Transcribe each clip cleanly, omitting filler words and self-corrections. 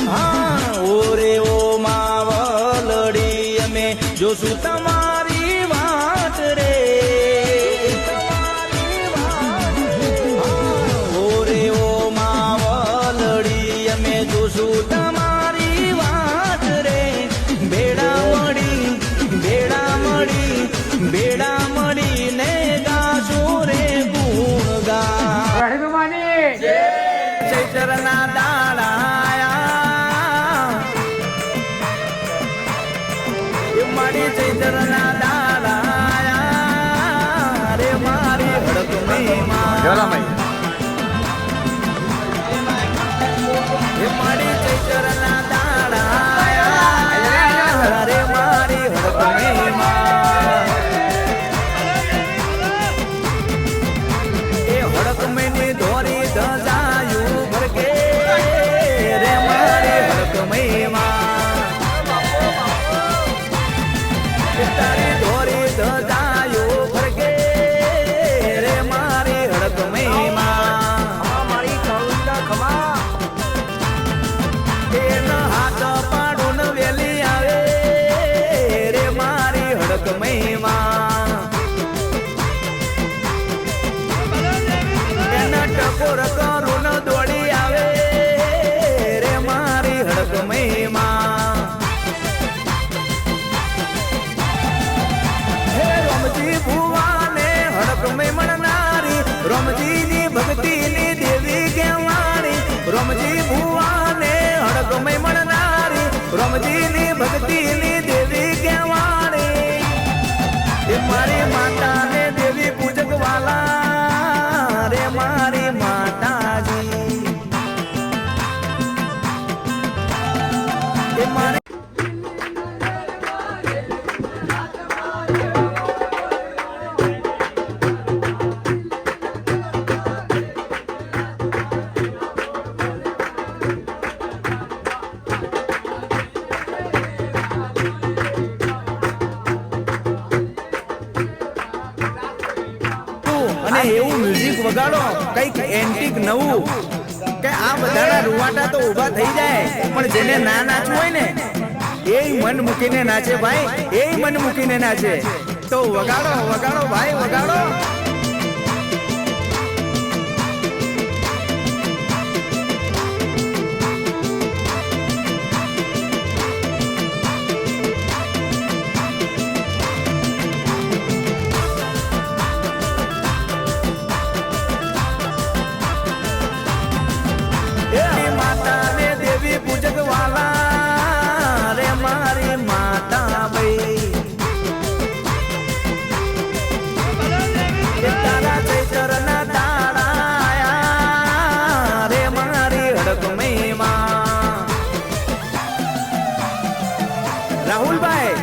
હા ઓરે ઓ માવલડી અમે જોશું તમારી વાત રે ઓરે ઓ માવલડી અમે જોશું તમારી વાત રે ભેડા મળીને ગાશું રે ગુણગાન ચૈતરના દાડાયા મારી ચૈતરના દાડાયા રે મારી હડક મહિમા મારી ચૈતરના દાડાયા રે મારી હડક મહિમા એ હડક મહિની ધોરી ધજાયું ભરકે રે મારી હડક મહિમા તારી ધોરી ધજાયું ભરકે રે મારી હડક મહિમા મારી કવિતા ખમા એના હાથ પાડું વેલી આવે રે મારી હડક મહિમા એના ટકોર કરું દોડી આવે રે મારી હડક મહિમા હે રમજી ભુવાને હડક મહિમણનારી રમજીની ભક્તિની દેવી કહેવાણી રમજી ભુવાને હડક મહિમણનારી રમજીની ભક્તિની દેવી કહેવાણી એ મારી માતાને દેવી પૂજક વાલા રે મારી માતાજી એ મારી અને એવું મ્યુઝિક વગાડો કઈક એન્ટિક નવું કે આ બધાના રૂવાટા તો ઊભા થઈ જાય પણ જેને ના નાચવું હોય ને એ મન મૂકીને નાચે ભાઈ એ મન મૂકીને નાચે તો વગાડો વગાડો ભાઈ વગાડો માતાને દેવી પૂજક વાલા રે મારી માતા ભાઈ તારા ચૈતરના દાડાયા રે મારી હડક મહિમા રાહુલભાઈ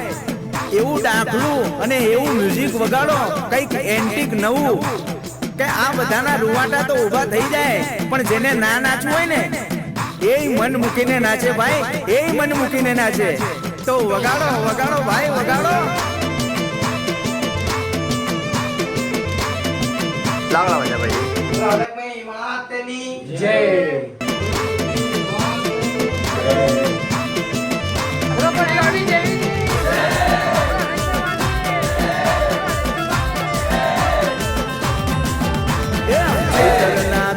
એવું ડાકલું અને એવું મ્યુઝિક વગાડો કઈક એન્ટિક નવું કે આ બધાના રૂવાટા તો ઊભા થઈ જાય પણ જેને ના નાચવું હોય ને એ મન મૂકીને નાચે ભાઈ એ મન મૂકીને નાચે તો વગાડો વગાડો ભાઈ વગાડો લાગલા વજા ભાઈ માતની જય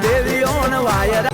દેવીઓન વાયરા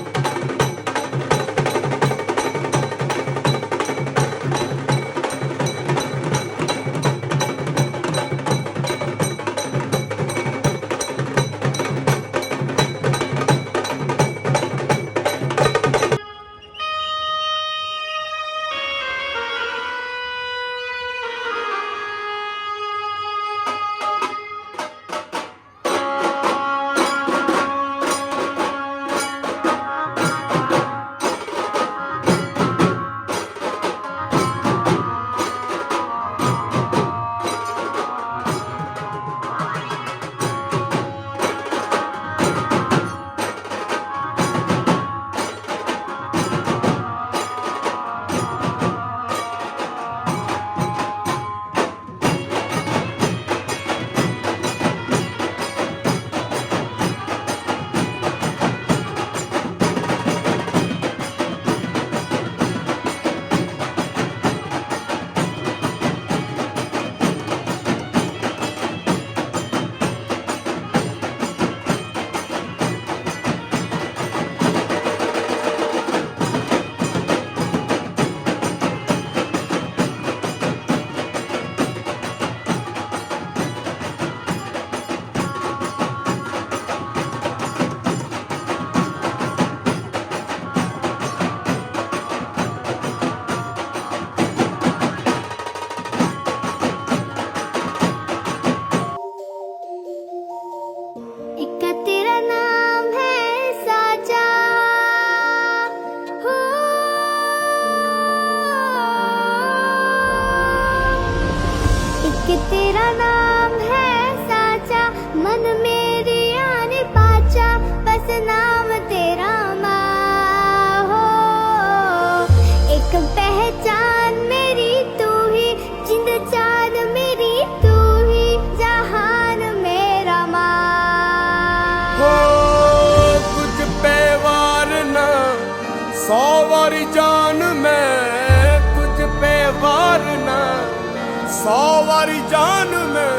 100 वारी जान में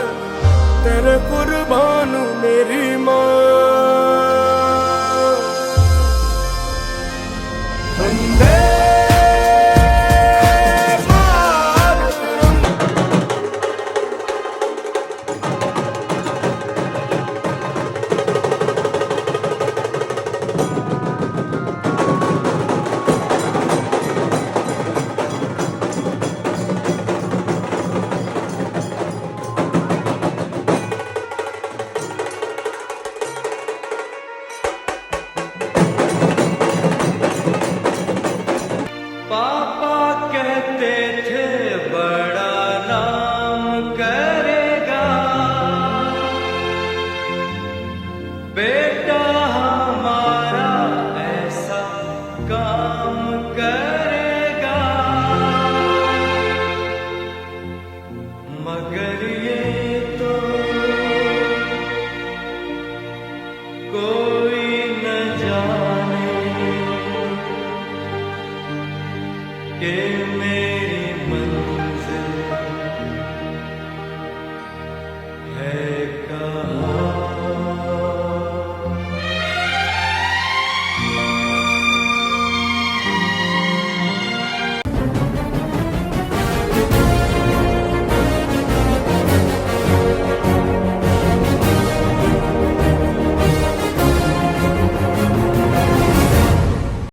तेरे कुर्बान मेरी माँ